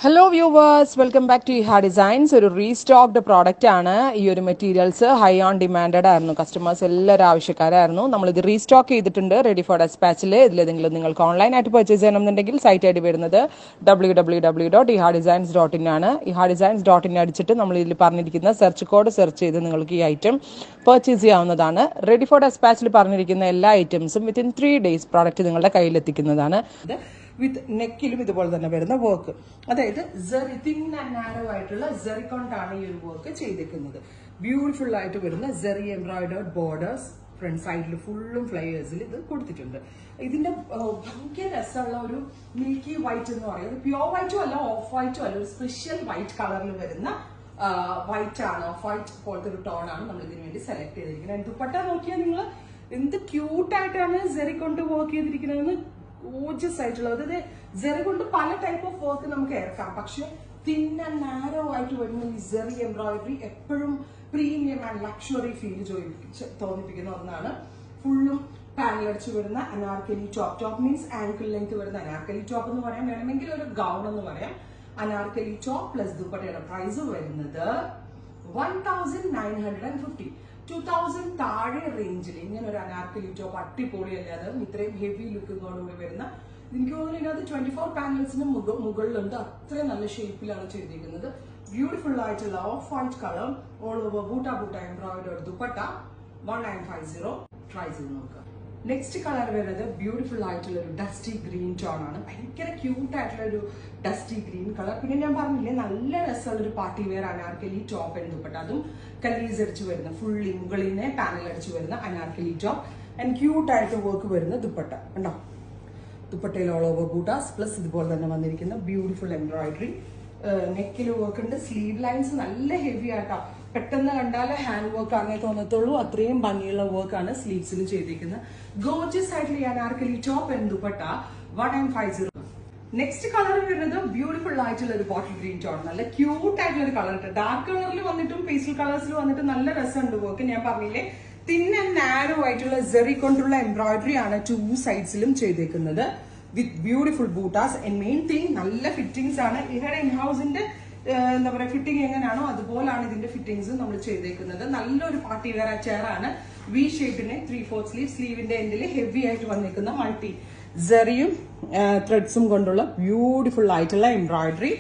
Hello viewers, welcome back to Iha Designs. ഒരു restocked product ആണ്. ഈ ഒരു മെറ്റീരിയൽസ് ഹൈ ഓൺ ഡിമാൻഡഡ് ആയിരുന്നു. കസ്റ്റമേഴ്സ് എല്ലാവരും ആവശ്യക്കാരായിരുന്നു. നമ്മളിത് റീസ്റ്റോക്ക് ചെയ്തിട്ടുണ്ട് റെഡി ഫോർ ഡെസ്പാച്ചിൽ. ഇതിലേതെങ്കിലും നിങ്ങൾക്ക് ഓൺലൈനായിട്ട് പർച്ചേസ് ചെയ്യണമെന്നുണ്ടെങ്കിൽ സൈറ്റ് ഐ ഡി വരുന്നത് www.ihadesigns.in ആണ്. ihadesigns.in അടിച്ചിട്ട് നമ്മൾ ഇതിൽ പറഞ്ഞിരിക്കുന്ന സെർച്ച് കോഡ് സെർച്ച് ചെയ്ത് നിങ്ങൾക്ക് ഈ ഐറ്റം പർച്ചേസ് ചെയ്യാവുന്നതാണ്. റെഡി ഫോർ ഡെസ്പാച്ചിൽ പറഞ്ഞിരിക്കുന്ന എല്ലാ ഐറ്റംസും വിത്തിൻ 3 days പ്രോഡക്റ്റ് നിങ്ങളുടെ കയ്യിലെത്തിക്കുന്നതാണ്. വിത്ത് നെക്കിലും ഇതുപോലെ തന്നെ വരുന്ന വർക്ക്, അതായത് സെറി തിൻ ആൻഡ് നാരോ ആയിട്ടുള്ള സെറി കൊണ്ടാണ് ഈ ഒരു വർക്ക് ചെയ്തിരിക്കുന്നത്. ബ്യൂട്ടിഫുൾ ആയിട്ട് വരുന്ന സെറി എംബ്രോയിഡേർഡ് ബോർഡേഴ്സ് ഫ്രണ്ട് സൈഡിൽ ഫുള്ളും ഫ്ലയേഴ്സിൽ ഇത് കൊടുത്തിട്ടുണ്ട്. ഇതിന്റെ ഭയങ്കര രസമുള്ള ഒരു മിൽക്കി വൈറ്റ് എന്ന് പറയുന്നത് പ്യോർ വൈറ്റും അല്ല ഓഫ് വൈറ്റും അല്ല, ഒരു സ്പെഷ്യൽ വൈറ്റ് കളറിൽ വരുന്ന വൈറ്റ് ആണ്, ഓഫ് വൈറ്റ് പോലത്തെ ഒരു ടോൺ ആണ് നമ്മൾ ഇതിനു വേണ്ടി സെലക്ട് ചെയ്തിരിക്കുന്നത്. ദുപ്പട്ട നോക്കിയാൽ നിങ്ങൾ എന്ത് ക്യൂട്ടായിട്ടാണ് സെറി കൊണ്ട് വർക്ക് ചെയ്തിരിക്കുന്നതെന്ന്. ഗോർജിയസ് ആയിട്ടുള്ള, അതായത് സെറി കൊണ്ട് പല ടൈപ്പ് ഓഫ് വർക്ക് നമുക്ക് ഇറക്കാം, പക്ഷെ തിൻ ആൻഡ് നാരോ ആയിട്ട് വരുന്ന ഈ സെറി എംബ്രോയിഡറി എപ്പോഴും പ്രീമിയം ആൻഡ് ലക്ഷറി ഫീൽ തോന്നിപ്പിക്കുന്ന ഒന്നാണ്. ഫുള്ളും പാനൽ അടിച്ച് വരുന്ന Anarkali top. Top means angle length വരുന്ന അനാർക്കലി ടോപ്പ് എന്ന് പറയാം, വേണമെങ്കിൽ ഒരു ഗൗൺ എന്ന് പറയാം. അനാർക്കലി ടോപ്പ് പ്ലസ് ദുപ്പട്ടയുടെ പ്രൈസ് വരുന്നത് 1950. 2000 താഴെ റേഞ്ചിൽ ഇങ്ങനെ ഒരു അനാർക്കലി ടോപ്പ് അടിപൊളിയല്ലാതെ ഇത്രയും ഹെവി ലുക്കിങ്ങോടുകൂടി വരുന്ന, എനിക്ക് തോന്നുന്നു ഇതിനകത്ത് 24 പാനൽസിന് മുകളിലുണ്ട്. അത്രയും നല്ല ഷേപ്പിലാണ് ചെയ്തിരിക്കുന്നത്. ബ്യൂട്ടിഫുൾ ആയിട്ടുള്ള off white colour all over boota embroidered dupatta 1950. Try ചെയ്ത് നോക്കുക. നെക്സ്റ്റ് കളർ വരുന്നത് ബ്യൂട്ടിഫുൾ ആയിട്ടുള്ള ഒരു ഡസ്റ്റി ഗ്രീൻ ടോൺ ആണ്. ഭയങ്കര ക്യൂട്ട് ആയിട്ടുള്ള ഒരു ഡസ്റ്റി ഗ്രീൻ കളർ. പിന്നെ ഞാൻ പറഞ്ഞില്ലേ നല്ല രസമുള്ള ഒരു party wear Anarkali top and dupatta, അതും കലീസ് അടിച്ച് വരുന്ന ഫുള്ളി മുകളിൽ പാനൽ അടിച്ച് വരുന്ന അനാർക്കലി ടോപ്പ് ആൻഡ് ക്യൂട്ട് ആയിട്ട് വർക്ക് വരുന്ന ദുപ്പട്ട ഉണ്ടോ. ദുപ്പട്ടയിൽ ഓൾ ഓവർ ബൂട്ടാസ് പ്ലസ് ഇതുപോലെ തന്നെ വന്നിരിക്കുന്ന ബ്യൂട്ടിഫുൾ എംബ്രോയിഡറി. നെക്കിൽ വർക്ക് ഉണ്ട്. സ്ലീവ് ലൈൻസ് നല്ല ഹെവി ആയിട്ടാ, പെട്ടെന്ന് കണ്ടാൽ ഹാൻഡ് വർക്ക് ആണേ തോന്നത്തുള്ളൂ, അത്രയും ഭംഗിയുള്ള വർക്കാണ് സ്ലീവ്സിൽ ചെയ്തിരിക്കുന്നത്. ഗോർജിയസ് ആയിട്ടുള്ള Anarkali top and dupatta 1950. Next colour വരുന്നത് ബ്യൂട്ടിഫുൾ ആയിട്ടുള്ള ഒരു ബോട്ടിൽ ഗ്രീൻ ടോൺ, നല്ല ക്യൂട്ട് ആയിട്ടുള്ള ഒരു കളർ. ഡാർക്ക് കളറിൽ വന്നിട്ടും പേസ്റ്റൽ കളേഴ്സിൽ വന്നിട്ട് നല്ല രസമുണ്ട് വർക്ക്. ഞാൻ പറഞ്ഞില്ലേ തിൻ ആൻഡ് നാരോ ആയിട്ടുള്ള സെറി കൊണ്ടുള്ള എംബ്രോയിഡറി ആണ് 2 സൈഡ്സിലും ചെയ്തേക്കുന്നത് with beautiful bootas. And main thing നല്ല ഫിറ്റിംഗ്സ് ആണ്. ഇഹയുടെ ഇൻഹൗസിന്റെ എന്താ പറയാ ഫിറ്റിംഗ് എങ്ങനെയാണോ അതുപോലാണ് ഇതിന്റെ ഫിറ്റിംഗ്സ് നമ്മൾ ചെയ്തേക്കുന്നത്. നല്ലൊരു പാർട്ടി വെയർ ചെയറാണ്. വി ഷേപ്പിന് 3/4 സ്ലീവ്. സ്ലീവിന്റെ എൻഡിൽ ഹെവി ആയിട്ട് വന്നിരിക്കുന്ന മൾട്ടി സെറിയും ത്രെഡ്സും കൊണ്ടുള്ള ബ്യൂട്ടിഫുൾ ആയിട്ടുള്ള എംബ്രോയിഡറി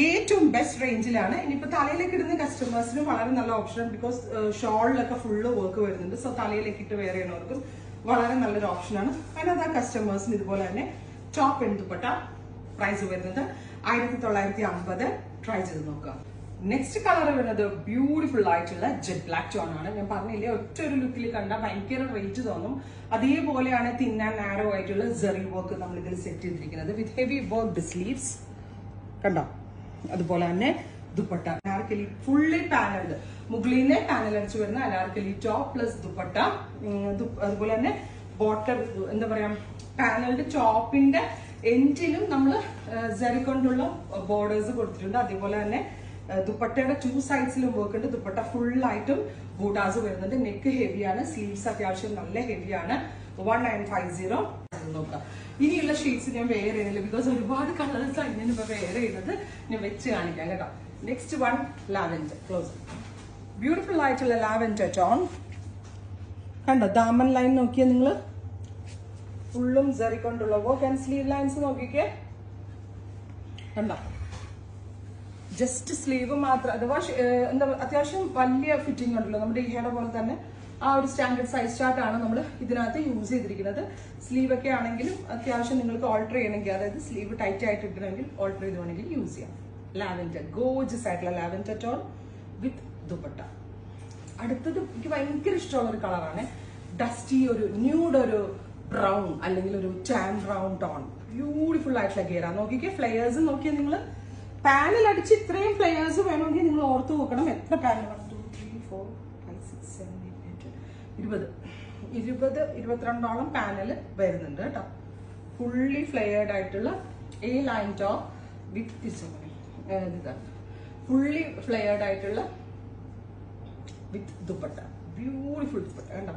ഏറ്റവും ബെസ്റ്റ് റേഞ്ചിലാണ്. ഇനിയിപ്പോ തലയിലേക്ക് ഇടുന്ന കസ്റ്റമേഴ്സിനും വളരെ നല്ല ഓപ്ഷൻ, ബിക്കോസ് ഷോളിലൊക്കെ ഫുള്ള് വർക്ക് വരുന്നുണ്ട്. സോ തലയിലേക്ക് ഇട്ട് വെയർ ചെയ്യുന്നവർക്കും വളരെ നല്ലൊരു ഓപ്ഷനാണ്. അതിനകത്ത് ആ കസ്റ്റമേഴ്സിന് ഇതുപോലെ തന്നെ ടോപ്പ് ആൻഡ് ദുപ്പട്ട പ്രൈസ് വരുന്നത് 1950. ട്രൈ ചെയ്ത് നോക്കുക. നെക്സ്റ്റ് കളർ വരുന്നത് ബ്യൂട്ടിഫുൾ ആയിട്ടുള്ള ജെറ്റ് ബ്ലാക്ക് ടോൺ ആണ്. ഞാൻ പറഞ്ഞില്ലേ ഒറ്റ ഒരു ലുക്കിൽ കണ്ടാൽ ഭയങ്കര റേറ്റ് തോന്നും. അതേപോലെയാണ് തിൻ ആൻഡ് നാരോ ആയിട്ടുള്ള സെറി വർക്ക് നമ്മൾ ഇതിൽ സെറ്റ് ചെയ്തിരിക്കുന്നത് വിത്ത് ഹെവി വർക്ക് സ്ലീവ്സ് കണ്ടോ. അതുപോലെ തന്നെ ദുപ്പട്ട അനാർക്കലി ഫുള്ളി പാനൽഡ്, മുകളിൽ പാനൽ അടിച്ചു വരുന്ന അനാർക്കലി ടോപ്പ് പ്ലസ് ദുപ്പട്ട. അതുപോലെ തന്നെ ബോട്ടം എന്താ പറയാ പാനൽഡ് ടോപ്പിന്റെ എൻഡിലും നമ്മൾ സെറി കൊണ്ടുള്ള ബോർഡേഴ്സ് കൊടുത്തിട്ടുണ്ട്. അതേപോലെ തന്നെ ദുപ്പട്ടയുടെ 2 സൈഡ്സിലും വർക്ക് ഉണ്ട്. ദുപ്പട്ട ഫുൾ ആയിട്ടും ബൂട്ടാസ് വരുന്നുണ്ട്. നെക്ക് ഹെവിയാണ്, സ്ലീവ്സ് അത്യാവശ്യം നല്ല ഹെവിയാണ്. 1950 നോക്കാം. ഇനിയുള്ള ഷീറ്റ്സ് ഞാൻ വെയർ ചെയ്യുന്നില്ല, ബിക്കോസ് ഒരുപാട് കളേഴ്സ് അതിന് ഇപ്പൊ വെയർ ചെയ്യുന്നത് ഞാൻ വെച്ച് കാണിക്കാം കേട്ടോ. Next one lavender close. Beautiful ആയിട്ടുള്ള ലാവൻഡർ ടോൺ കണ്ടോ. ദാമൻ ലൈൻ നോക്കിയാൽ നിങ്ങള് ഫുള്ളും സെറി കൊണ്ടുള്ള വർക്ക് ആൻഡ് സ്ലീവ് ലൈൻസ് നോക്കിക്കേ കണ്ടോ. ജസ്റ്റ് സ്ലീവ് മാത്രം, അഥവാ എന്താ അത്യാവശ്യം വലിയ ഫിറ്റിംഗ് ഉണ്ടല്ലോ നമ്മുടെ ഇഹയുടെ പോലെ തന്നെ ആ ഒരു സ്റ്റാൻഡേർഡ് സൈസ് ചാർട്ട് ആണ് നമ്മൾ ഇതിനകത്ത് യൂസ് ചെയ്തിരിക്കുന്നത്. സ്ലീവ് ഒക്കെ ആണെങ്കിലും അത്യാവശ്യം നിങ്ങൾക്ക് ഓൾട്ടർ ചെയ്യണമെങ്കിൽ, അതായത് സ്ലീവ് ടൈറ്റ് ആയിട്ട് ഇടണമെങ്കിൽ ഓൾട്ടർ ചെയ്ത് വേണമെങ്കിൽ യൂസ് ചെയ്യാം. ലാവൻഡർ ഗോർജിയസ് ആയിട്ടുള്ള ലാവൻഡർ ടോൺ വിത്ത് ദുപ്പട്ട. അടുത്തത് എനിക്ക് ഭയങ്കര ഇഷ്ടമുള്ള ഒരു കളറാണ്. ഡസ്റ്റി ഒരു ന്യൂഡ് ഒരു ബ്രൗൺ അല്ലെങ്കിൽ ഒരു ടാൻ ബ്രൗൺ ടോൺ. ബ്യൂട്ടിഫുൾ ആയിട്ടുള്ള ഗേറ നോക്കിക്കേ. ഫ്ലയേഴ്സ് നോക്കിയാൽ നിങ്ങൾ പാനൽ അടിച്ച് ഇത്രയും ഫ്ലയേഴ്സ് വേണമെങ്കിൽ നിങ്ങൾ ഓർത്ത് നോക്കണം എത്ര പാനൽ 1 2 3 4 5 6 7 8 9 10 22 പാനൽ വരുന്നുണ്ട് കേട്ടോ. ഫുള്ളി ഫ്ലെയർഡ് ആയിട്ടുള്ള A line top with fully flared ആയിട്ടുള്ള വിത്ത് ദുപ്പട്ട. ബ്യൂട്ടിഫുൾ ദുപ്പട്ട കണ്ടോ.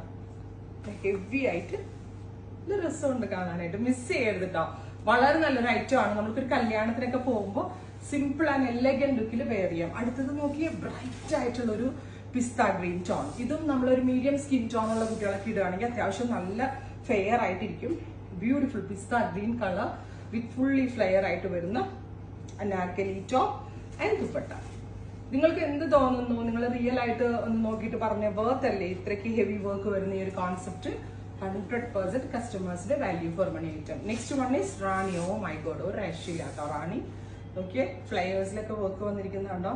ഹെവി ആയിട്ട് നല്ല രസമുണ്ട് കാണാനായിട്ട്. മിസ് ചെയ്യരുത് കേട്ടോ. വളരെ നല്ലൊരു ഐറ്റം ആണ്. നമുക്കൊരു കല്യാണത്തിനൊക്കെ പോകുമ്പോൾ സിമ്പിൾ ആൻഡ് എലഗന്റ് ലുക്കിൽ വെയർ ചെയ്യാം. അടുത്തത് നോക്കിയ ബ്രൈറ്റ് ആയിട്ടുള്ള ഒരു പിസ്ത ഗ്രീൻ ടോൺ. ഇതും നമ്മളൊരു മീഡിയം സ്കിൻ ടോൺ ഉള്ള കുട്ടികളൊക്കെ ഇടുകയാണെങ്കിൽ അത്യാവശ്യം നല്ല ഫെയർ ആയിട്ടിരിക്കും. Beautiful pista green colour with fully flare ആയിട്ട് വരുന്ന അനാർക്കലി ടോപ്പ് ആൻഡ് ദുപ്പട്ട. നിങ്ങൾക്ക് എന്ത് തോന്നുന്നു? നിങ്ങൾ റിയൽ ആയിട്ട് ഒന്ന് നോക്കിയിട്ട് പറഞ്ഞ വർത്ത് അല്ലേ ഇത്രയ്ക്ക് ഹെവി വർക്ക് വരുന്ന ഈ ഒരു കോൺസെപ്റ്റ്? 100% കസ്റ്റമേഴ്സിന്റെ value for money item. Next one is Rani. Oh my God, ഒരു രക്ഷയില്ലാട്ടോ റാണി. നോക്കിയേ, ഫ്ലയേഴ്സിലൊക്കെ വർക്ക് വന്നിരിക്കുന്നുണ്ടോ?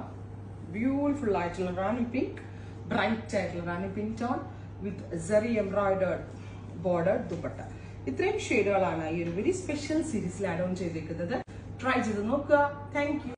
ബ്യൂട്ടിഫുൾ ആയിട്ടുള്ള റാണി പിങ്ക്, ബ്രൈറ്റ് ആയിട്ടുള്ള Rani pink tone with zari embroidered border dupatta. ഇത്രയും ഷെയ്ഡുകളാണ് ഈ ഒരു വെരി സ്പെഷ്യൽ സീരീസിൽ ആഡ് ഓൺ ചെയ്തിരിക്കുന്നത്. ട്രൈ ചെയ്ത് നോക്കുക. Thank U.